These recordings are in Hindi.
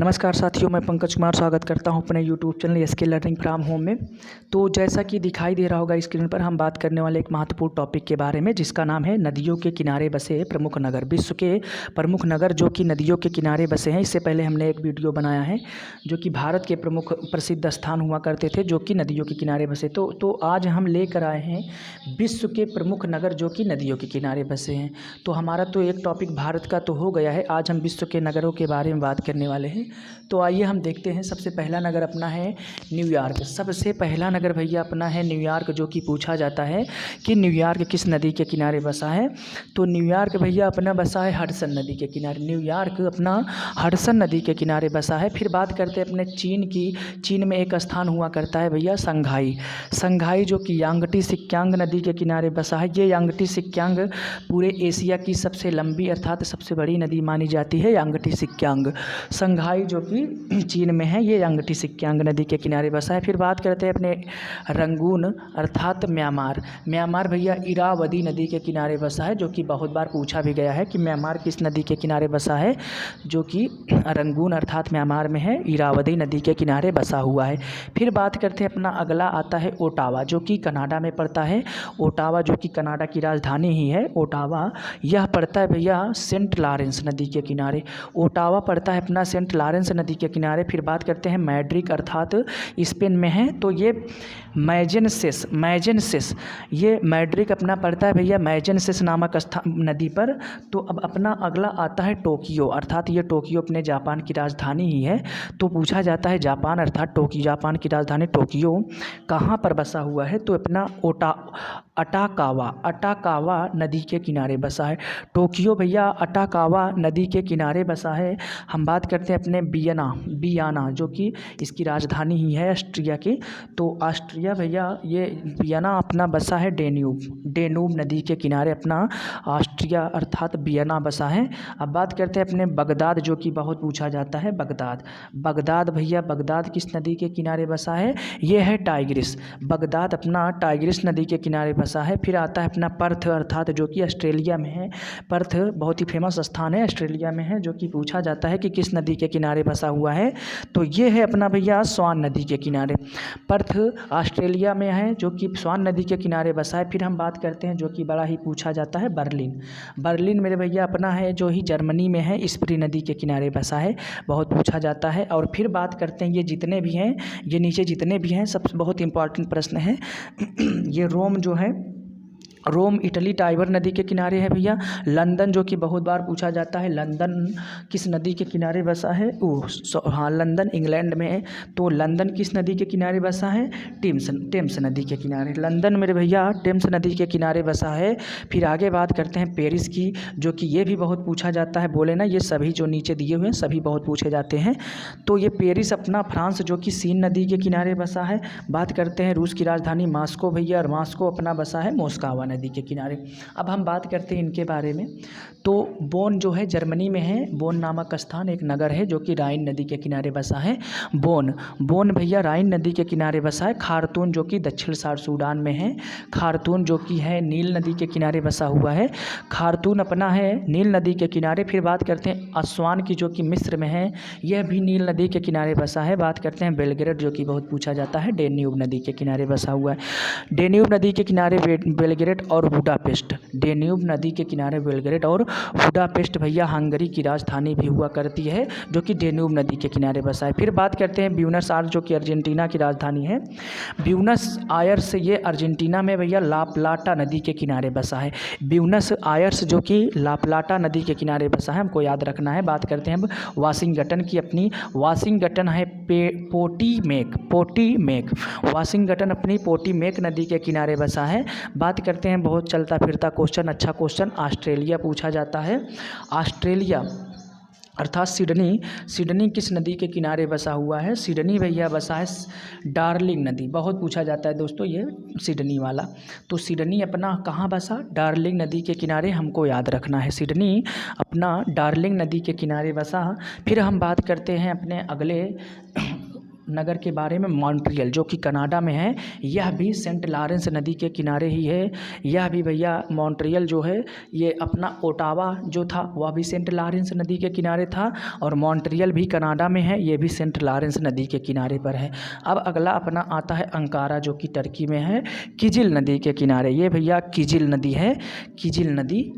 नमस्कार साथियों, मैं पंकज कुमार स्वागत करता हूं अपने YouTube channel SK learning from home में। तो जैसा कि दिखाई दे रहा होगा स्क्रीन पर, हम बात करने वाले एक महत्वपूर्ण टॉपिक के बारे में, जिसका नाम है नदियों के किनारे बसे प्रमुख नगर। विश्व के प्रमुख नगर जो कि नदियों के किनारे बसे हैं। इससे पहले हमने एक वीडियो बनाया है जो कि भारत के प्रमुख प्रसिद्ध स्थान हुआ करते थे जो कि नदियों के किनारे बसे। तो आज हम लेकर आए हैं विश्व के प्रमुख नगर जो कि नदियों के किनारे बसे हैं। तो हमारा तो एक टॉपिक भारत का तो हो गया है, आज हम विश्व के नगरों के बारे में बात करने वाले हैं। तो आइए हम देखते हैं। सबसे पहला नगर अपना है न्यूयॉर्क। सबसे पहला नगर भैया अपना है न्यूयॉर्क, जो कि पूछा जाता है कि न्यूयॉर्क किस नदी के किनारे बसा है। तो न्यूयॉर्क भैया अपना बसा है हडसन नदी के किनारे। न्यूयॉर्क अपना हडसन नदी के किनारे बसा है। फिर बात करते हैं अपने चीन की। चीन में एक स्थान हुआ करता है भैया संघाई। संघाई जो कि यांगटी सिक्यांग नदी के किनारे बसा है। ये यांगटी सिक्यांग पूरे एशिया की सबसे लंबी अर्थात सबसे बड़ी नदी मानी जाती है, यांगटी सिक्यांग। संघाई जो कि चीन में है, ये यांगटी सिक्यांग नदी के किनारे बसा है। फिर बात करते हैं अपने रंगून अर्थात म्यांमार। म्यांमार भैया इरावदी नदी के किनारे बसा है, जो कि बहुत बार पूछा भी गया है कि म्यांमार किस नदी के किनारे बसा है, जो कि रंगून अर्थात म्यांमार में है, इरावदी नदी के किनारे बसा हुआ है। फिर बात करते हैं अपना अगला आता है ओटावा, जो कि कनाडा में पड़ता है। ओटावा जो कि कनाडा की राजधानी ही है ओटावा, यह पड़ता है भैया सेंट लॉरेंस नदी के किनारे। ओटावा पड़ता है अपना सेंट लॉरेंस नदी के किनारे। फिर बात करते हैं मैड्रिड अर्थात स्पेन में है, तो ये मैजेंसिस ये मैड्रिड अपना पड़ता है भैया मैजेंसिस नामक नदी पर। तो अब अपना अगला आता है टोक्यो, अर्थात ये टोक्यो अपने जापान की राजधानी ही है। तो पूछा जाता है जापान अर्थात टोक्यो, जापान की राजधानी टोक्यो कहाँ पर बसा हुआ है। तो अपना अटाकावा नदी के किनारे बसा है टोक्यो भैया, अटाकावा नदी के किनारे बसा है। हम बात करते हैं अपने बियाना जो कि इसकी राजधानी ही है ऑस्ट्रिया की। तो ऑस्ट्रिया भैया ये बियाना अपना बसा है डेन्यूब नदी के किनारे, अपना ऑस्ट्रिया अर्थात बियाना बसा है। अब बात करते हैं अपने बगदाद, जो कि बहुत पूछा जाता है। बगदाद भैया, बगदाद किस नदी के किनारे बसा है, ये है टाइग्रिस। बगदाद अपना टाइग्रिस नदी के किनारे बसा है। फिर आता है अपना पर्थ अर्थात जो कि ऑस्ट्रेलिया में है। पर्थ बहुत ही फेमस स्थान है, ऑस्ट्रेलिया में है, जो कि पूछा जाता है कि किस नदी के किनारे बसा हुआ है। तो ये है अपना भैया स्वान नदी के किनारे। पर्थ ऑस्ट्रेलिया में है, जो कि स्वान नदी के किनारे बसा है। फिर हम बात करते हैं जो कि बड़ा ही पूछा जाता है बर्लिन मेरे भैया अपना है, जो ही जर्मनी में है, स्प्री नदी के किनारे बसा है, बहुत पूछा जाता है। और फिर बात करते हैं ये जितने भी हैं, ये नीचे जितने भी हैं सब बहुत इंपॉर्टेंट प्रश्न है। ये रोम जो है, रोम इटली टाइबर नदी के किनारे है भैया। लंदन जो कि बहुत बार पूछा जाता है, लंदन किस नदी के किनारे बसा है, हाँ लंदन इंग्लैंड में है। तो लंदन किस नदी के किनारे बसा है, टेम्स नदी के किनारे। लंदन मेरे भैया टेम्स नदी के किनारे बसा है। फिर आगे बात करते हैं पेरिस की, जो कि ये भी बहुत पूछा जाता है। बोले ना, ये सभी जो नीचे दिए हुए हैं सभी बहुत पूछे जाते हैं। तो ये पेरिस अपना फ्रांस जो कि सीन नदी के किनारे बसा है। बात करते हैं रूस की राजधानी मॉस्को भैया, और मॉस्को अपना बसा है मोस्कावा नदी के किनारे। अब हम बात करते हैं इनके बारे में। तो बोन जो है जर्मनी में है, बोन नामक स्थान एक नगर है जो कि राइन नदी के किनारे बसा है। बोन भैया राइन नदी के किनारे बसा है। खार्तून जो कि दक्षिण सूडान में है, खार्तून जो कि है नील नदी के किनारे बसा हुआ है। खार्तून अपना है नील नदी के किनारे। फिर बात करते हैं अस्वान की, जो कि मिस्र में है, यह भी नील नदी के किनारे बसा है। बात करते हैं बेलग्रेड, जो कि बहुत पूछा जाता है, डेन्यूब नदी के किनारे बसा हुआ है। डेन्यूब नदी के किनारे बेलग्रेड और बुडापेस्ट, डेन्यूब नदी के किनारे बेलग्रेड और बुडापेस्ट भैया हंगरी की राजधानी भी हुआ करती है, जो कि डेन्यूब नदी के किनारे बसा है। फिर बात करते हैं ब्यूनस आयर्स, जो कि अर्जेंटीना की राजधानी है। ब्यूनस आयर्स ये अर्जेंटीना में भैया लाप्लाटा नदी के किनारे बसा है। ब्यूनस आयर्स जो कि लाप्लाटा नदी के किनारे बसा है, हमको याद रखना है। बात करते हैं अब वाशिंगटन की, अपनी वाशिंगटन है पोटीमेक, वाशिंगटन अपनी पोटीमेक नदी के किनारे बसा है। बात करते हैं बहुत चलता फिरता क्वेश्चन, अच्छा क्वेश्चन, ऑस्ट्रेलिया पूछा जाता है। ऑस्ट्रेलिया अर्थात सिडनी किस नदी के किनारे बसा हुआ है। सिडनी भैया बसा है डार्लिंग नदी, बहुत पूछा जाता है दोस्तों ये सिडनी वाला। तो सिडनी अपना कहाँ बसा, डार्लिंग नदी के किनारे, हमको याद रखना है। सिडनी अपना डार्लिंग नदी के किनारे बसा। फिर हम बात करते हैं अपने अगले नगर के बारे में, मॉन्ट्रियल जो कि कनाडा में है, यह भी सेंट लॉरेंस नदी के किनारे ही है। यह भी भैया मॉन्ट्रियल जो है ये अपना ओटावा जो था वह भी सेंट लॉरेंस नदी के किनारे था, और मॉन्ट्रियल भी कनाडा में है, ये भी सेंट लॉरेंस नदी के किनारे पर है। अब अगला अपना आता है अंकारा जो कि टर्की में है, किजिल नदी के किनारे। ये भैया किजिल नदी है, किजिल नदी,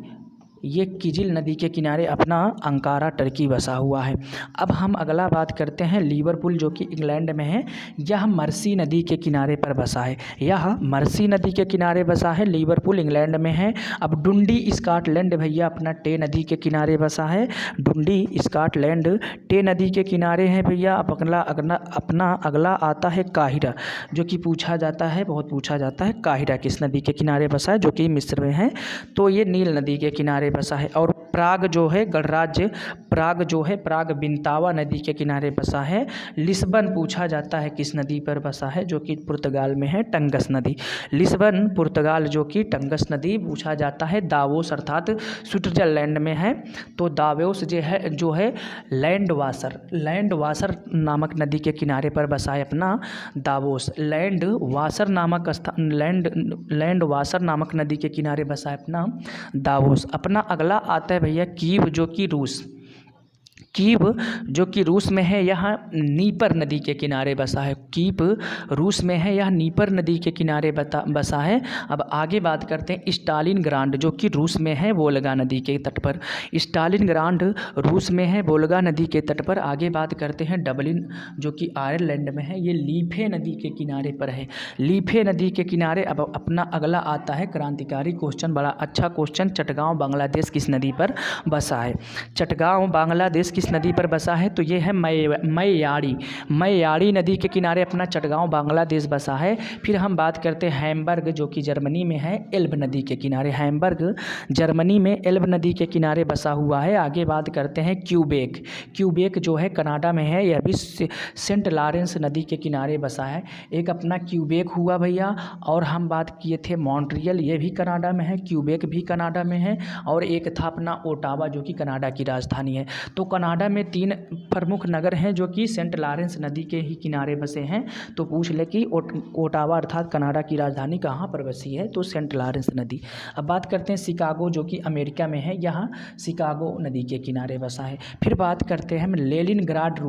ये किजिल नदी के किनारे अपना अंकारा टर्की बसा हुआ है। अब हम अगला बात करते हैं लिवरपूल जो कि इंग्लैंड में है। यह मर्सी नदी के किनारे पर बसा है, यह मर्सी नदी के किनारे बसा है, लिवरपूल इंग्लैंड में है। अब डुंडी स्कॉटलैंड भैया अपना टे नदी के किनारे बसा है, डुंडी स्कॉटलैंड टे नदी के किनारे है भैया। अब अपना अगला आता है काहिरा जो कि पूछा जाता है, बहुत पूछा जाता है, काहिरा किस नदी के किनारे बसा है, जो कि मिस्र में है, तो ये नील नदी के किनारे बसा है। और प्राग जो है गणराज्य प्राग जो है, प्राग बिंतावा नदी के किनारे बसा है। लिस्बन पूछा जाता है किस नदी पर बसा है, जो कि पुर्तगाल में है, टंगस नदी। लिस्बन पुर्तगाल जो कि टंगस नदी पूछा जाता है। दावोस अर्थात स्विट्जरलैंड में है, तो दावोस जो है लैंड वासर नामक नदी के किनारे पर बसा है अपना दावोस। लैंड वासर नामक नदी के किनारे बसा है अपना दावोस। अपना अगला आता है भैया कीव जो कि रूस में है, यह नीपर नदी के किनारे बसा है। कीव रूस में है, यह नीपर नदी के किनारे बसा है। अब आगे बात करते हैं स्टालिनग्राड जो कि रूस में है, वोल्गा नदी के तट पर। स्टालिनग्राड रूस में है, वोल्गा नदी के तट पर। आगे बात करते हैं डबलिन जो कि आयरलैंड में है, ये लीफे नदी के किनारे पर है, लीफे नदी के किनारे। अब अपना अगला आता है क्रांतिकारी क्वेश्चन, बड़ा अच्छा क्वेश्चन, चटगांव बांग्लादेश किस नदी पर बसा है। चटगांव बांग्लादेश किस नदी पर बसा है, तो ये है मैयाड़ी नदी के किनारे अपना चटगांव बांग्लादेश बसा है। फिर हम बात करते हैं हैम्बर्ग जो कि जर्मनी में है, एल्ब नदी के किनारे। हैम्बर्ग जर्मनी में एल्ब नदी के किनारे बसा हुआ है। आगे बात करते हैं क्यूबेक जो है कनाडा में है, यह भी सेंट लॉरेंस नदी के किनारे बसा है। एक अपना क्यूबेक हुआ भैया, और हम बात किए थे मॉन्ट्रियल, ये भी कनाडा में है, क्यूबेक भी कनाडा में है, और एक था अपना ओटावा जो कि कनाडा की राजधानी है। तो कनाडा में 3 प्रमुख नगर हैं जो कि सेंट लॉरेंस नदी के ही किनारे बसे हैं। तो पूछ ले कि ओटावा अर्थात कनाडा की राजधानी कहाँ पर बसी है, तो सेंट लॉरेंस नदी। अब बात करते हैं शिकागो जो कि अमेरिका में है, यहाँ शिकागो नदी के किनारे बसा है। फिर बात करते हैं हम लेनिनग्राड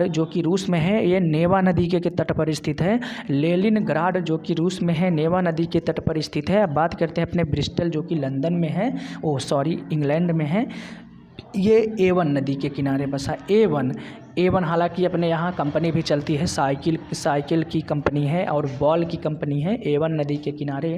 जो कि रूस में है, ये नेवा नदी के तट पर स्थित है। लेनिनग्राड जो कि रूस में है, नेवा नदी के तट पर स्थित है। अब बात करते हैं अपने ब्रिस्टल जो कि लंदन में है, इंग्लैंड में है, ये एवन नदी के किनारे बसा। एवन हालांकि अपने यहाँ कंपनी भी चलती है, साइकिल की कंपनी है और बॉल की कंपनी है, एवन नदी के किनारे।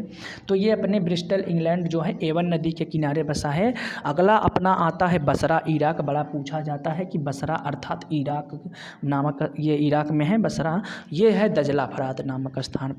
तो ये अपने ब्रिस्टल इंग्लैंड जो है एवन नदी के किनारे बसा है। अगला अपना आता है बसरा, इराक। बड़ा पूछा जाता है कि बसरा अर्थात इराक नामक, ये इराक में है बसरा, ये है दजला फरात नामक स्थान,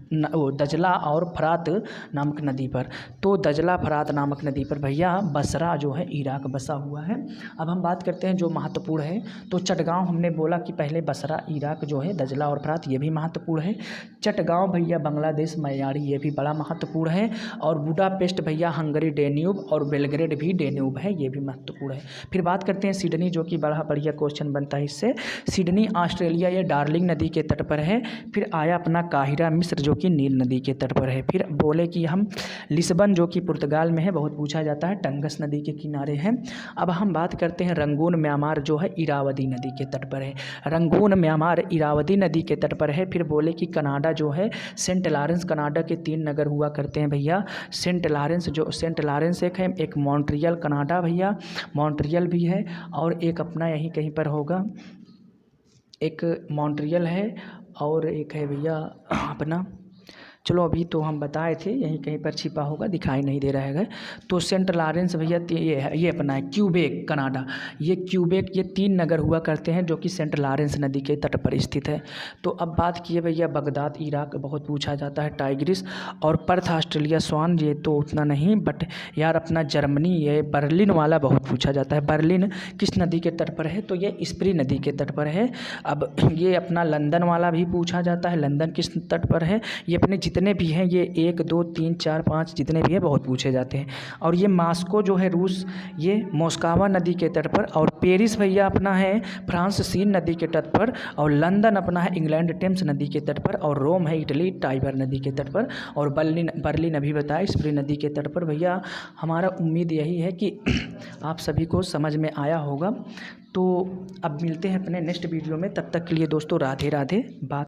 दजला और फरात नामक नदी पर। तो दजला फरात नामक नदी पर भैया बसरा जो है इराक बसा हुआ है। अब हम बात करते हैं जो महत्वपूर्ण है, तो चटगांव हमने बोला कि पहले बसरा इराक जो है, दजला और फरात ये भी महत्वपूर्ण है। चटगांव भैया बांग्लादेश, मैयाड़ी ये भी बड़ा महत्वपूर्ण है। और बुडापेस्ट भैया हंगरी डेन्यूब, और बेलग्रेड भी डेन्यूब है, ये भी महत्वपूर्ण है। फिर बात करते हैं सिडनी जो कि बड़ा बढ़िया क्वेश्चन बनता है इससे। सिडनी ऑस्ट्रेलिया, ये डार्लिंग नदी के तट पर है। फिर आया अपना काहिरा मिस्र जो कि नील नदी के तट पर है। फिर बोले कि हम लिस्बन जो कि पुर्तगाल में है, बहुत पूछा जाता है, टंगस नदी के किनारे है। अब हम बात करते हैं रंगून म्यांमार जो है इरावदी नदी के तट पर है। रंगून म्यांमार इरावदी नदी के तट पर है। फिर बोले कि कनाडा जो है सेंट लॉरेंस, कनाडा के 3 नगर हुआ करते हैं भैया। सेंट लॉरेंस एक है, एक मॉन्ट्रियल कनाडा भैया, मॉन्ट्रियल भी है, और एक अपना यहीं कहीं पर होगा, एक मॉन्ट्रियल है और एक है भैया अपना, चलो अभी तो हम बताए थे, यहीं कहीं पर छिपा होगा, दिखाई नहीं दे रहा है। तो सेंट लॉरेंस भैया ये है, ये अपना है क्यूबेक कनाडा, ये क्यूबेक, ये 3 नगर हुआ करते हैं जो कि सेंट लॉरेंस नदी के तट पर स्थित है। तो अब बात किए भैया बगदाद इराक, बहुत पूछा जाता है, टाइग्रिस और पर्थ ऑस्ट्रेलिया, स्वान ये तो उतना नहीं, बट यार अपना जर्मनी, ये बर्लिन वाला बहुत पूछा जाता है। बर्लिन किस नदी के तट पर है, तो ये स्प्री नदी के तट पर है। अब ये अपना लंदन वाला भी पूछा जाता है, लंदन किस तट पर है, ये अपने जितने भी हैं ये 1 2 3 4 5 जितने भी हैं बहुत पूछे जाते हैं। और ये मास्को जो है रूस, ये मोस्कावा नदी के तट पर, और पेरिस भैया अपना है फ्रांस सीन नदी के तट पर, और लंदन अपना है इंग्लैंड टेम्स नदी के तट पर, और रोम है इटली टाइबर नदी के तट पर, और बर्लिन अभी बताया स्प्री नदी के तट पर। भैया हमारा उम्मीद यही है कि आप सभी को समझ में आया होगा। तो अब मिलते हैं अपने नेक्स्ट वीडियो में, तब तक के लिए दोस्तों राधे राधे। बात